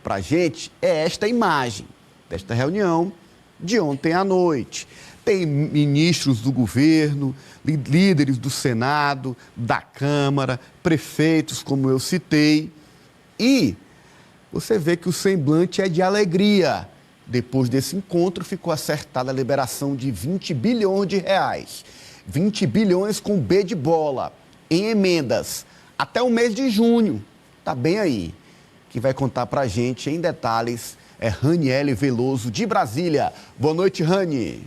para a gente é esta imagem desta reunião de ontem à noite. Tem ministros do governo, líderes do Senado, da Câmara, prefeitos, como eu citei. E você vê que o semblante é de alegria. Depois desse encontro, ficou acertada a liberação de 20 bilhões de reais. 20 bilhões com B de bola, em emendas, até o mês de junho. Tá bem aí. Quem vai contar pra gente em detalhes é Raniele Veloso, de Brasília. Boa noite, Rani.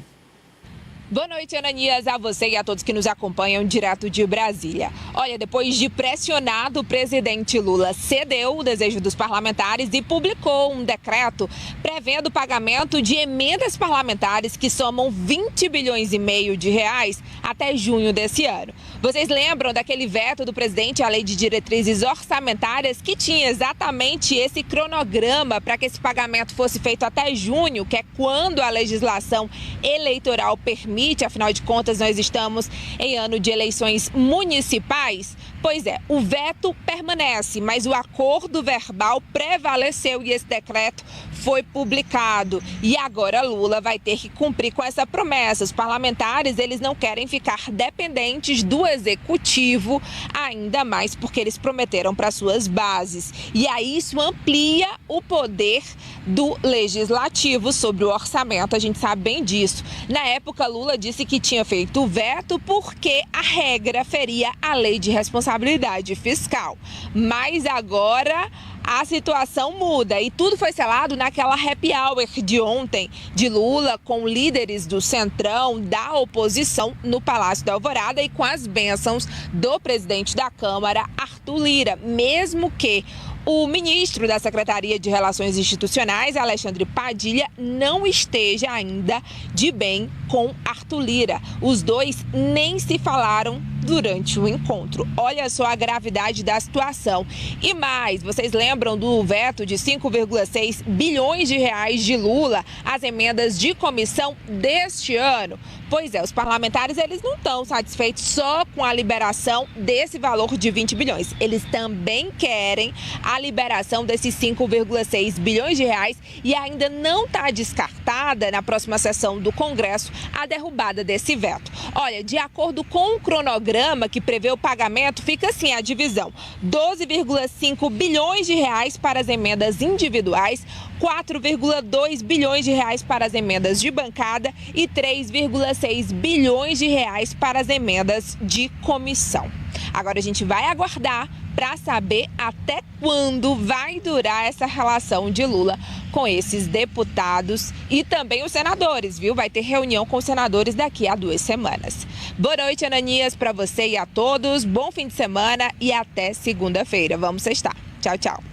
Boa noite, Ananias, a você e a todos que nos acompanham direto de Brasília. Olha, depois de pressionado, o presidente Lula cedeu o desejo dos parlamentares e publicou um decreto prevendo o pagamento de emendas parlamentares que somam 20 bilhões e meio de reais até junho desse ano. Vocês lembram daquele veto do presidente à lei de diretrizes orçamentárias que tinha exatamente esse cronograma para que esse pagamento fosse feito até junho, que é quando a legislação eleitoral permite. Afinal de contas, nós estamos em ano de eleições municipais. Pois é, o veto permanece, mas o acordo verbal prevaleceu e esse decreto foi publicado. E agora Lula vai ter que cumprir com essa promessa. Os parlamentares, eles não querem ficar dependentes do executivo, ainda mais porque eles prometeram para suas bases. E aí isso amplia o poder do legislativo sobre o orçamento, a gente sabe bem disso. Na época, Lula disse que tinha feito o veto porque a regra feria a lei de responsabilidade fiscal. Mas agora a situação muda e tudo foi selado naquela happy hour de ontem de Lula com líderes do Centrão, da oposição no Palácio da Alvorada e com as bênçãos do presidente da Câmara, Arthur Lira, mesmo que o ministro da Secretaria de Relações Institucionais, Alexandre Padilha, não esteja ainda de bem com Arthur Lira. Os dois nem se falaram durante o encontro. Olha só a gravidade da situação. E mais, vocês lembram do veto de 5,6 bilhões de reais de Lula às emendas de comissão deste ano? Pois é, os parlamentares eles não estão satisfeitos só com a liberação desse valor de 20 bilhões. Eles também querem a liberação desses 5,6 bilhões de reais e ainda não está descartada na próxima sessão do Congresso a derrubada desse veto. Olha, de acordo com o cronograma que prevê o pagamento, fica assim a divisão: 12,5 bilhões de reais para as emendas individuais, 4,2 bilhões de reais para as emendas de bancada e 3,6 bilhões de reais para as emendas de comissão. Agora a gente vai aguardar para saber até quando vai durar essa relação de Lula com esses deputados e também os senadores, viu? Vai ter reunião com os senadores daqui a 2 semanas. Boa noite, Ananias, para você e a todos. Bom fim de semana e até segunda-feira. Vamos sextar. Tchau, tchau.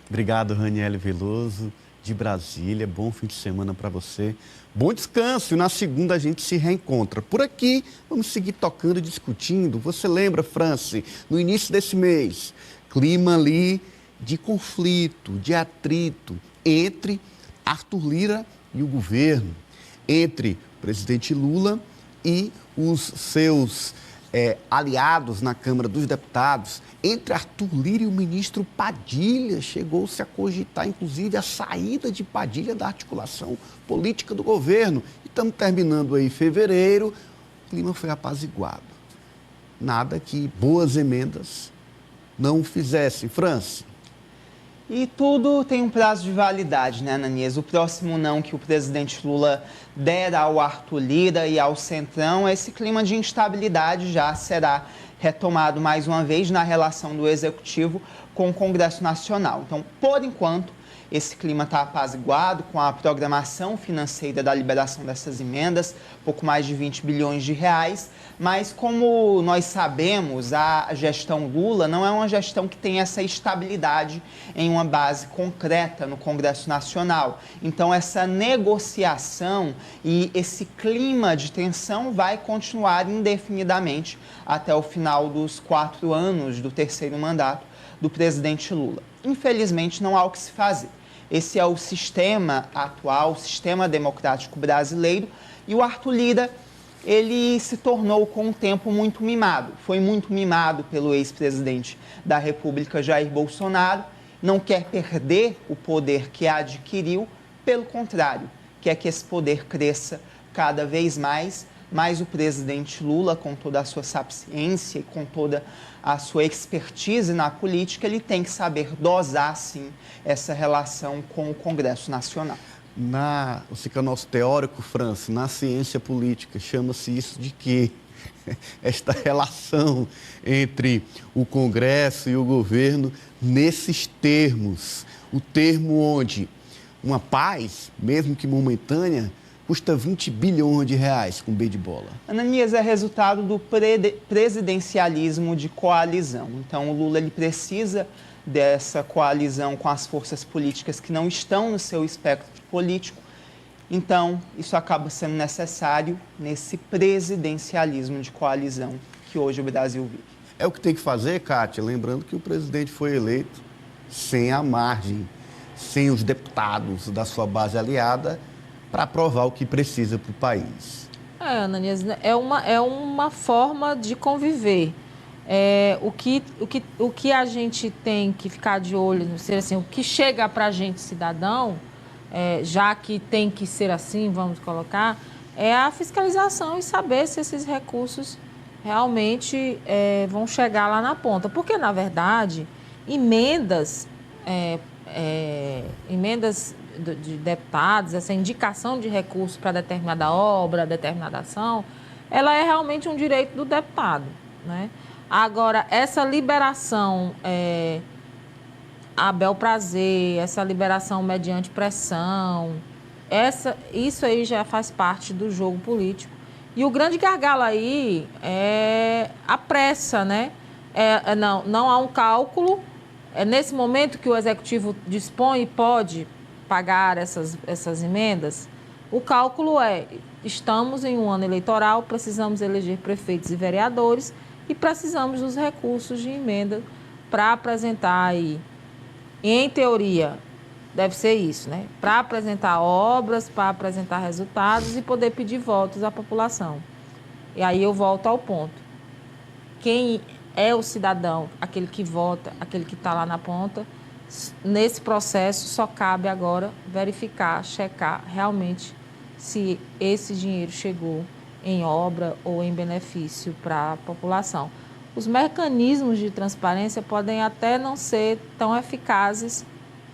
Obrigado, Raniele Veloso, de Brasília. Bom fim de semana para você. Bom descanso e na segunda a gente se reencontra. Por aqui, vamos seguir tocando e discutindo. Você lembra, Franci, no início desse mês, clima ali de conflito, de atrito entre Arthur Lira e o governo, entre o presidente Lula e os seus aliados na Câmara dos Deputados, entre Arthur Lira e o ministro Padilha. Chegou-se a cogitar, inclusive, a saída de Padilha da articulação política do governo. E estamos terminando aí fevereiro, o clima foi apaziguado. Nada que boas emendas não fizessem. Franci. E tudo tem um prazo de validade, né, Ananias? O próximo não que o presidente Lula der ao Arthur Lira e ao Centrão, esse clima de instabilidade já será retomado mais uma vez na relação do Executivo com o Congresso Nacional. Então, por enquanto, esse clima está apaziguado com a programação financeira da liberação dessas emendas, pouco mais de 20 bilhões de reais, mas como nós sabemos, a gestão Lula não é uma gestão que tem essa estabilidade em uma base concreta no Congresso Nacional. Então, essa negociação e esse clima de tensão vai continuar indefinidamente até o final dos 4 anos do terceiro mandato do presidente Lula. Infelizmente, não há o que se fazer. Esse é o sistema atual, o sistema democrático brasileiro, e o Arthur Lira, ele se tornou com o tempo muito mimado. Foi muito mimado pelo ex-presidente da República, Jair Bolsonaro, não quer perder o poder que adquiriu, pelo contrário, quer que esse poder cresça cada vez mais, mas o presidente Lula, com toda a sua sapiência e com toda a sua expertise na política, ele tem que saber dosar, sim, essa relação com o Congresso Nacional. Você que é nosso teórico, França, na ciência política, chama-se isso de quê? Esta relação entre o Congresso e o governo nesses termos. O termo onde uma paz, mesmo que momentânea, custa 20 bilhões de reais com B de bola. Ananias, é resultado do presidencialismo de coalizão. Então, o Lula ele precisa dessa coalizão com as forças políticas que não estão no seu espectro político. Então, isso acaba sendo necessário nesse presidencialismo de coalizão que hoje o Brasil vive. É o que tem que fazer, Kátia, lembrando que o presidente foi eleito sem a margem, sem os deputados da sua base aliada, para aprovar o que precisa para o país. Ananias, é uma forma de conviver. O que a gente tem que ficar de olho, assim, o que chega para a gente, cidadão, já que tem que ser assim, vamos colocar, é a fiscalização e saber se esses recursos realmente vão chegar lá na ponta. Porque, na verdade, emendas de deputados, essa indicação de recursos para determinada obra, determinada ação, ela é realmente um direito do deputado, né? Agora, essa liberação a bel prazer, essa liberação mediante pressão, isso aí já faz parte do jogo político. E o grande gargalo aí é a pressa, né? Não há um cálculo. É nesse momento que o Executivo dispõe e pode pagar essas emendas, o cálculo estamos em um ano eleitoral, precisamos eleger prefeitos e vereadores e precisamos dos recursos de emenda para apresentar aí, em teoria, deve ser isso, né? Para apresentar obras, para apresentar resultados e poder pedir votos à população. E aí eu volto ao ponto. Quem é o cidadão, aquele que vota, aquele que está lá na ponta, nesse processo só cabe agora verificar, checar realmente se esse dinheiro chegou em obra ou em benefício para a população. Os mecanismos de transparência podem até não ser tão eficazes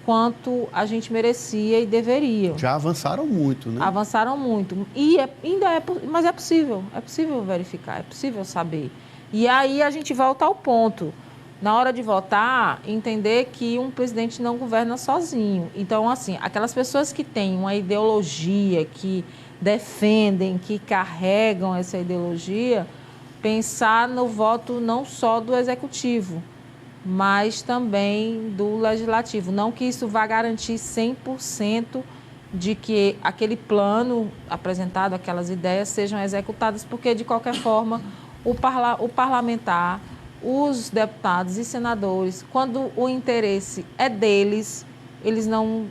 quanto a gente merecia e deveria. Já avançaram muito, né? Avançaram muito. Mas é possível verificar, é possível saber. E aí a gente volta ao ponto. Na hora de votar, entender que um presidente não governa sozinho. Então, assim, aquelas pessoas que têm uma ideologia, que defendem, que carregam essa ideologia, pensar no voto não só do Executivo, mas também do Legislativo. Não que isso vá garantir 100% de que aquele plano apresentado, aquelas ideias sejam executadas, porque, de qualquer forma, o parlamentar, os deputados e senadores, quando o interesse é deles, eles não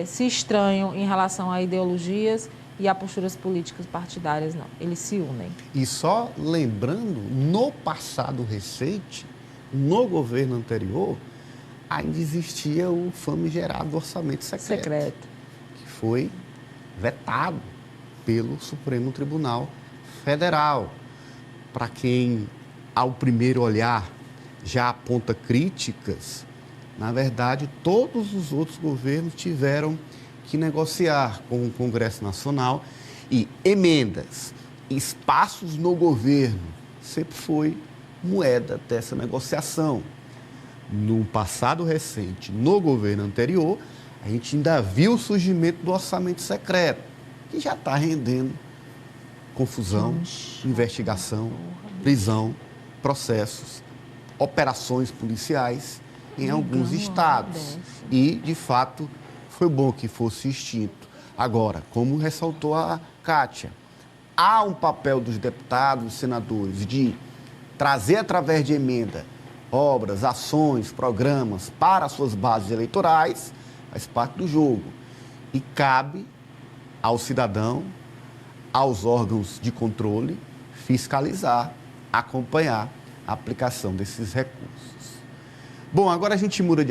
se estranham em relação a ideologias e a posturas políticas partidárias, não. Eles se unem. E só lembrando, no passado recente, no governo anterior, ainda existia o famigerado orçamento secreto, que foi vetado pelo Supremo Tribunal Federal. Para quem, ao primeiro olhar, já aponta críticas, na verdade, todos os outros governos tiveram que negociar com o Congresso Nacional e emendas, espaços no governo, sempre foi moeda dessa negociação. No passado recente, no governo anterior, a gente ainda viu o surgimento do orçamento secreto, que já está rendendo confusão, investigação, prisão, processos, operações policiais em alguns estados. E, de fato, foi bom que fosse extinto. Agora, como ressaltou a Kátia, há um papel dos deputados e senadores de trazer, através de emenda, obras, ações, programas para suas bases eleitorais, faz parte do jogo. E cabe ao cidadão, aos órgãos de controle, fiscalizar, acompanhar a aplicação desses recursos. Bom, agora a gente muda de